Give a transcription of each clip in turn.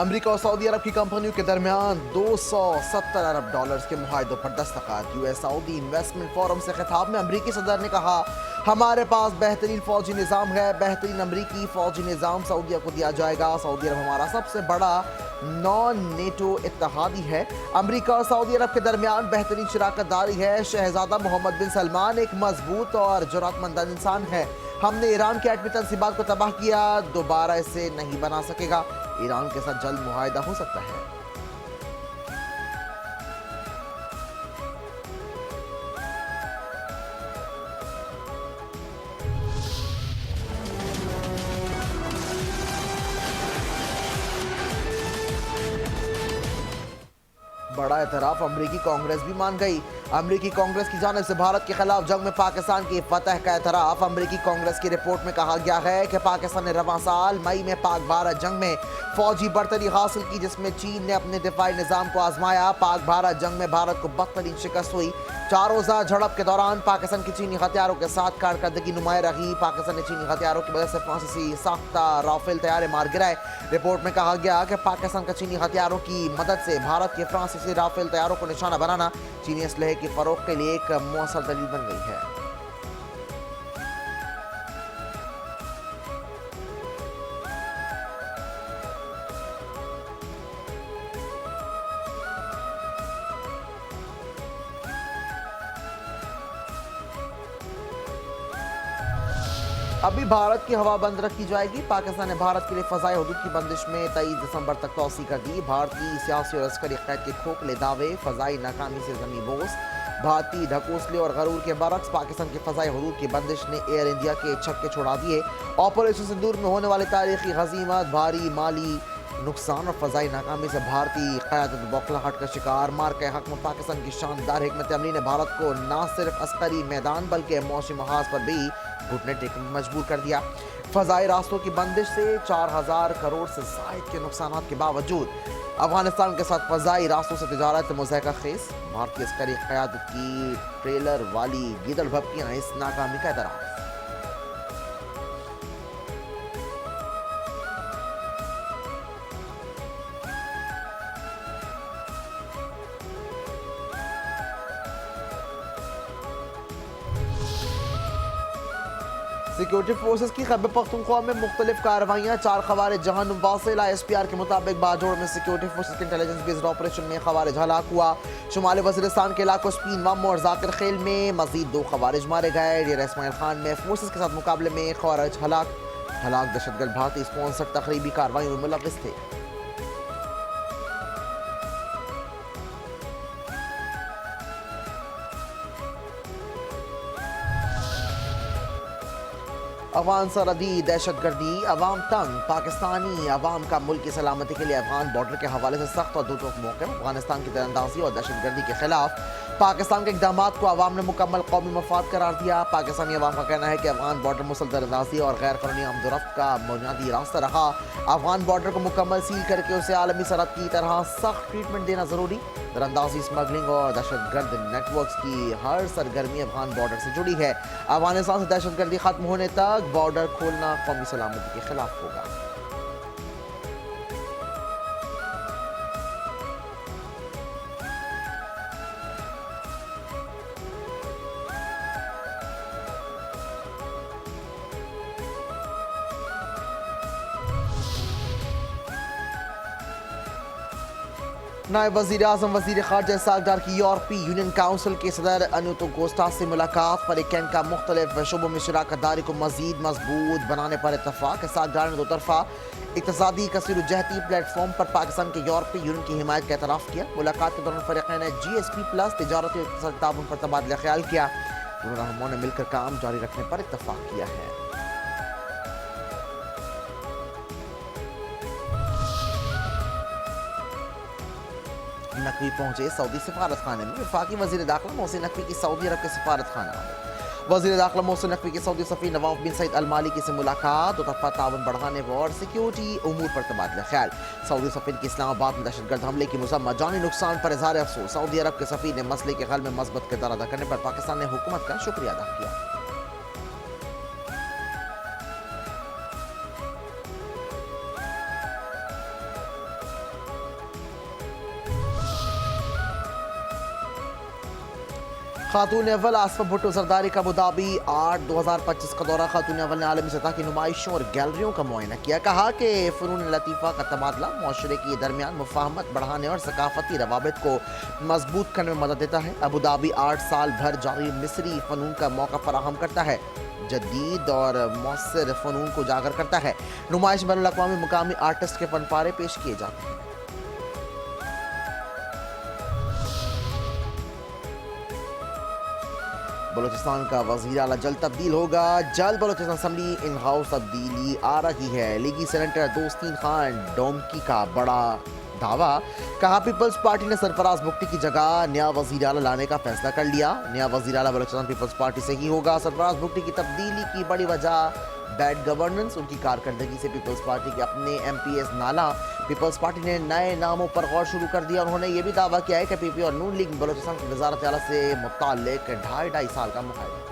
امریکہ اور سعودی عرب کی کمپنیوں کے درمیان $270 ارب کے معاہدوں پر دستخط۔ یو ایس سعودی انویسٹمنٹ فورم سے خطاب میں امریکی صدر نے کہا، ہمارے پاس بہترین فوجی نظام ہے، بہترین امریکی فوجی نظام سعودیہ کو دیا جائے گا۔ سعودی عرب ہمارا سب سے بڑا نان نیٹو اتحادی ہے۔ امریکہ اور سعودی عرب کے درمیان بہترین شراکت داری ہے۔ شہزادہ محمد بن سلمان ایک مضبوط اور جرأت مند انسان ہے۔ ہم نے ایران کے ایٹمی تنصیبات کو تباہ کیا، دوبارہ اسے نہیں بنا سکے گا۔ ایران کے ساتھ جلد معاہدہ ہو سکتا ہے۔ بڑا اعتراف امریکی کانگریس بھی مان گئی۔ امریکی کانگریس کی جانب سے بھارت کے خلاف جنگ میں پاکستان کی فتح کا اعتراف۔ امریکی کانگریس کی رپورٹ میں کہا گیا ہے کہ پاکستان نے رواں سال مئی میں پاک بھارت جنگ میں فوجی برتری حاصل کی، جس میں چین نے اپنے دفاعی نظام کو آزمایا۔ پاک بھارت جنگ میں بھارت کو بدترین شکست ہوئی۔ 4 روزہ جھڑپ کے دوران پاکستان کی چینی ہتھیاروں کے ساتھ کارکردگی نمایاں رہی۔ پاکستان نے چینی ہتھیاروں کی مدد سے فرانسیسی ساختہ رافیل طیارے مار گرائے۔ رپورٹ میں کہا گیا کہ پاکستان کا چینی ہتھیاروں کی مدد سے بھارت کے فرانسیسی رافیل طیاروں کو نشانہ بنانا چینی اسلحے کی فروخت کے لیے ایک مؤثر دلیل بن گئی ہے۔ ابھی بھارت کی ہوا بند رکھی جائے گی۔ پاکستان نے بھارت کے لیے فضائی حدود کی بندش میں 23 دسمبر تک توسیع کر دی۔ بھارتی سیاسی اور عسکری قید کے کھوکھلے دعوے، فضائی ناکامی سے زمیں بوس۔ بھارتی ڈھکوسلے اور غرور کے برعکس پاکستان کی فضائی حدود کی بندش نے ایئر انڈیا کے چھکے چھڑا دیے۔ آپریشن سندور میں ہونے والے تاریخی ہزیمت، بھاری مالی نقصان اور فضائی ناکامی سے بھارتی قیادت بوکھلاہٹ کا شکار۔ مارکہ حق میں پاکستان کی شاندار حکمت عملی نے بھارت کو نہ صرف عسکری میدان بلکہ معاشی محاذ پر بھی گھٹنے ٹیکنے میں مجبور کر دیا۔ فضائی راستوں کی بندش سے 4000 کروڑ سے زائد کے نقصانات کے باوجود افغانستان کے ساتھ فضائی راستوں سے تجارت مضحکہ خیز۔ بھارتی عسکری قیادت کی ٹریلر والی گیدڑ بھبکیاں اس ناکامی کا اعتراف۔ سیکیورٹی فورسز کی خیبر پختونخوا میں مختلف کارروائیاں، 4 خوارج جہنم واصل۔ ISPR کے مطابق باجوڑ میں سیکیورٹی فورسز کے انٹیلیجنس بیسڈ آپریشن میں خوارج ہلاک ہوا۔ شمالی وزیرستان کے علاقوں سپین وم اور ذاکر خیل میں مزید 2 خوارج مارے گئے۔ ڈیرہ اسماعیل خان میں فورسز کے ساتھ مقابلے میں خوارج ہلاک دہشت گرد بھارتی اسپانسر تقریبی کارروائیوں میں ملوث تھے۔ افغان سرحدی دہشت گردی، عوام تنگ۔ پاکستانی عوام کا ملک کی سلامتی کے لیے افغان بارڈر کے حوالے سے سخت اور دو ٹوک موقف۔ افغانستان کی تیراندازی اور دہشت گردی کے خلاف پاکستان کے اقدامات کو عوام نے مکمل قومی مفاد قرار دیا۔ پاکستانی عوام کا کہنا ہے کہ افغان بارڈر مسلح تیراندازی اور غیر قانونی آمد و رفت کا بنیادی راستہ رہا۔ افغان بارڈر کو مکمل سیل کر کے اسے عالمی سرحد کی طرح سخت ٹریٹمنٹ دینا ضروری۔ تیراندازی، اسمگلنگ اور دہشت گرد نیٹ ورکس کی ہر سرگرمی افغان بارڈر سے جڑی ہے۔ افغانستان سے دہشت گردی ختم ہونے تک بارڈر کھولنا قومی سلامتی کے خلاف ہوگا۔ نائب وزیر اعظم وزیر خارجہ اسحاق ڈار کی یورپی یونین کونسل کے صدر انیٹو کوسٹا سے ملاقات۔ فریقین کا مختلف شعبوں میں شراکت داری کو مزید مضبوط بنانے پر اتفاق۔ اسحاق ڈار نے 2 طرفہ اقتصادی کثیر الجہتی پلیٹ فارم پر پاکستان کے یورپی یونین کی حمایت کا اعتراف کیا۔ ملاقات کے دوران فریقین نے GSP+ تجارتی اور اقتصادی تعاون پر تبادلہ خیال کیا۔ دونوں رہنماؤں نے مل کر کام جاری رکھنے پر اتفاق کیا ہے۔ نقوی پہنچے سعودی سفارت خانے میں۔ وفاقی وزیر داخلہ محسن نقوی کی سعودی عرب کے سفارت خانہ میں وزیر داخلہ محسن نقوی کے سعودی سفیر نواف بن سعید المالکی سے ملاقات۔ 2 طرفہ تعاون بڑھانے اور سیکیورٹی امور پر تبادلہ خیال۔ سعودی سفیر کی اسلام آباد میں دہشت گرد حملے کی مذمت، جانی نقصان پر اظہار افسوس۔ سعودی عرب کے سفیر نے مسئلے کے حل میں مثبت کردار ادا کرنے پر پاکستان نے حکومت کا شکریہ ادا کیا۔ खातून अव्वल आसफा भुट्टो जरदारी का अबूधाबी 8/2025 का दौरा। खातून अव्वल ने आलमी सतह की नुमाइशों और गैलरियों का मुआयना किया। कहा कि फ़नून लतीफ़ा का तबादला माशरे के दरमियान मुफाहमत बढ़ाने और सकाफती रवाबित को मजबूत करने में मदद देता है। अबूधाबी 8 साल भर जारी मिस्री फ़नून का मौका फराहम करता है, जदीद और मौसर फ़नून को उजागर करता है। नुमाइश बैनुल अक़वामी मुकामी आर्टिस्ट के फनपारे पेश किए जाते हैं। बलूचिस्तान का वज़ीर आला जल्द तब्दील होगा। जल्द बलूचिस्तान असम्बली इन हाउस तब्दीली आ रही है। लीगी सेनेटर दोस्तीन खान डोमकी का बड़ा दावा। कहा पीपल्स पार्टी ने सरफराज भुट्टी की जगह नया वज़ीर आला लाने का फैसला कर लिया। नया वज़ीर आला बलूचिस्तान पीपल्स पार्टी से ही होगा। सरफराज भुट्टी की तब्दीली की बड़ी वजह बैड गवर्नेंस, उनकी कारकर्दगी से पीपल्स पार्टी के अपने MPs नाला। पीपल्स पार्टी ने नए नामों पर गौर शुरू कर दिया। उन्होंने ये भी दावा किया है कि PP और नून लीग बलूचिस्तान की वज़ारत आला से मुताल्लिक 2.5 साल का मुआहदा हुआ।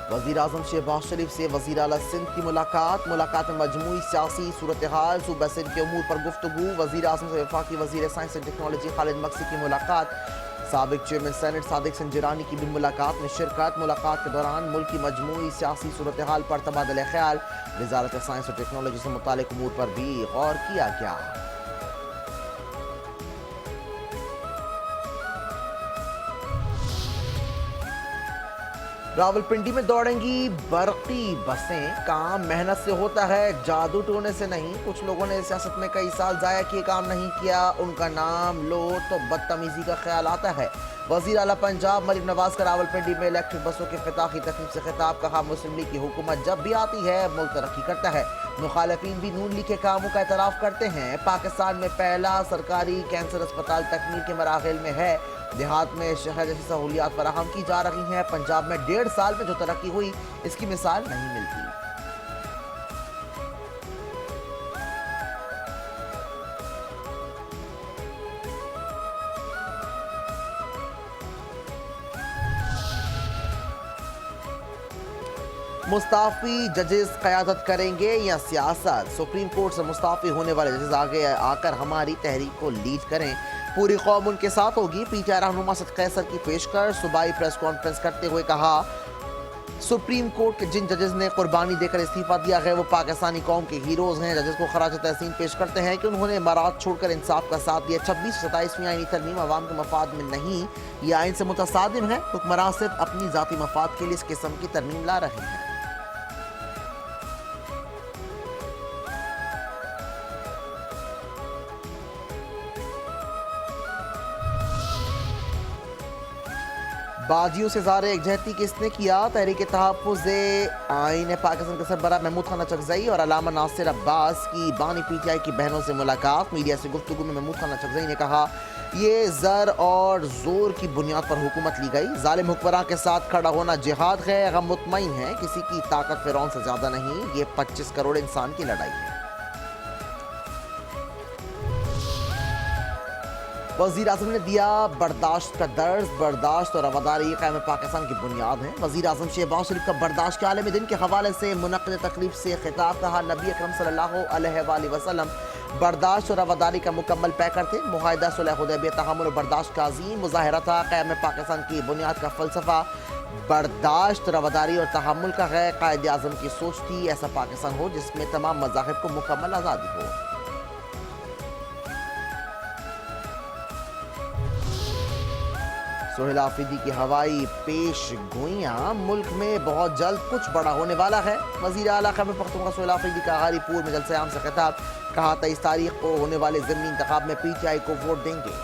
वज़ीर आज़म शहबाज शरीफ से वज़ीर आला सिंध की मुलाकात में मजमूई सियासी सूरत हाल, सूबा सिंध के अमूर पर गुफ्तगू। वज़ीर आज़म से वफाकी वज़ीर science and technology Khalid Maksi की मुलाकात। साबिक चेयरमैन सेनेट सादिक संजरानी की भी मुलाकात में शिरकत। मुलाकात के दौरान मुल्क की मजमूई सियासी सूरत हाल पर तबादला ख्याल, वज़ारत साइंस और टेक्नोलॉजी से मुताल्लिक़ अमूर पर भी गौर किया गया। रावलपिंडी में दौड़ेंगी बरकी बसें। काम मेहनत से होता है, जादू टोने से नहीं। कुछ लोगों ने सियासत में कई साल ज़ाया किए, काम नहीं किया। उनका नाम लो तो बदतमीजी का ख्याल आता है। वज़ीर आला पंजाब मलिक नवाज का रावलपिंडी में इलेक्ट्रिक बसों के इफ्तिताही तकरीब से खिताब। कहा मुस्लिम लीग की हुकूमत जब भी आती है मुल्क तरक्की करता है। मुखालिफिन भी नून लीग के कामों का एतराफ़ करते हैं। पाकिस्तान में पहला सरकारी कैंसर अस्पताल तकमील के मराहिल में है। देहात में शहर जैसी सहूलियात फराहम की जा रही हैं। पंजाब में 1.5 साल में जो तरक्की हुई, इसकी मिसाल नहीं मिलती। मुस्ताफ़ी जजेस क़यादत करेंगे या सियासत? सुप्रीम कोर्ट से मुस्ताफ़ी होने वाले जजेस आगे आकर हमारी तहरीक को लीड करें। पूरी कौम उनके साथ होगी। PTI रहनुमा सद कैसर की पेशकर सूबाई प्रेस कॉन्फ्रेंस करते हुए कहा सुप्रीम कोर्ट के जिन जजेस ने कुर्बानी देकर इस्तीफा दिया है वो पाकिस्तानी कौम के हीरोज़ हैं। जजेस को खराज तहसीन पेश करते हैं कि उन्होंने इमारात छोड़कर इंसाफ का साथ दिया। 26-27वीं आईनी तरमीम अवाम के मफाद में नहीं, ये आइन से मुतसादिम है। हुक्मरान सिर्फ अपनी ज़ाती मफाद के लिए इस किस्म की तरमीम ला रहे हैं। बाजियों से ज़ारे एकजहती किसने किया? तहरीक तहफ़्फ़ुज़ आइन पाकिस्तान के सरबराह महमूद खान चकज़ई और अल्लामा नासिर अब्बास की बानी PTI की बहनों से मुलाकात। मीडिया से गुफ्तगू में महमूद खान चकज़ई ने कहा ये ज़र और ज़ोर की बुनियाद पर हुकूमत ली गई। ज़ालिम हुक्मरान के साथ खड़ा होना जिहाद है। हम मुतमईन हैं किसी की ताकत फ़िरौन से ज़्यादा नहीं। ये 25 करोड़ इंसान की लड़ाई है। वज़ीर आज़म ने दिया बर्दाश्त का दर्ज। बर्दाश्त और रवादारी क़याम पाकिस्तान की बुनियाद है। वज़ीर आज़म शहबाज शरीफ का बर्दाश्त के आलमी दिन के हवाले से मुनक़्क़िद तक़रीब से खिताब। कहा नबी अकरम सल्लल्लाहु अलैहि वसल्लम बर्दाश्त और रवादारी का मुकम्मल पैकर थे। मुआहिदा सुलह हुदैबिया तहम्मुल और बर्दाश्त का अज़ीम मुज़ाहिरा था। क़याम पाकिस्तान की बुनियाद का फ़लसफ़ा बर्दाश्त, रवादारी और तहम्मुल का है। क़ायद आज़म की सोच थी ऐसा पाकिस्तान हो जिसमें तमाम मज़ाहिब को मुकम्मल आज़ादी हो। सोहेल आफरीदी की हवाई पेश गोइयाँ। मुल्क में बहुत जल्द कुछ बड़ा होने वाला है। वज़ीर आला ख़ैबर पख्तूनख्वा सोहेल आफरीदी का गारीपुर में जलसे आम से खिताब। कहा 23 तारीख को होने वाले ज़िमनी इंतखाब में PTI को वोट देंगे।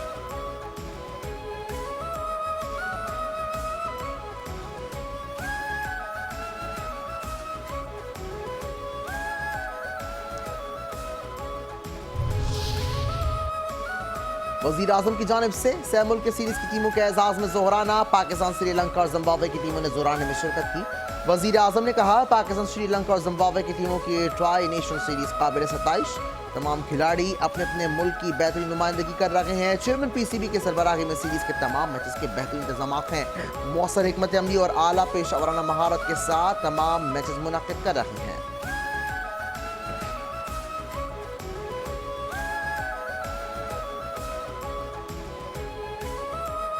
वज़ीर आज़म की जानिब से सह मुल्क के सीरीज़ की टीमों के एजाज़ में जोहराना। पाकिस्तान, श्रीलंका और जिम्बाब्वे की टीमों ने जोहराने में शिरकत की। वज़ीर आज़म ने कहा पाकिस्तान, श्रीलंका और जिम्बाब्वे की टीमों की ट्राई नेशन सीरीज़ काबिल सताइश। तमाम खिलाड़ी अपने अपने मुल्क की बेहतरीन नुमाइंदगी कर रहे हैं। चेयरमैन PCB के सरबराही में सीरीज़ के तमाम मैचेस के बेहतरीन इंतजाम हैं। मौसर हिकमत अमली और आला पेशा वराना महारत के साथ तमाम मैचेस मुनक़्क़िद कर रहे हैं।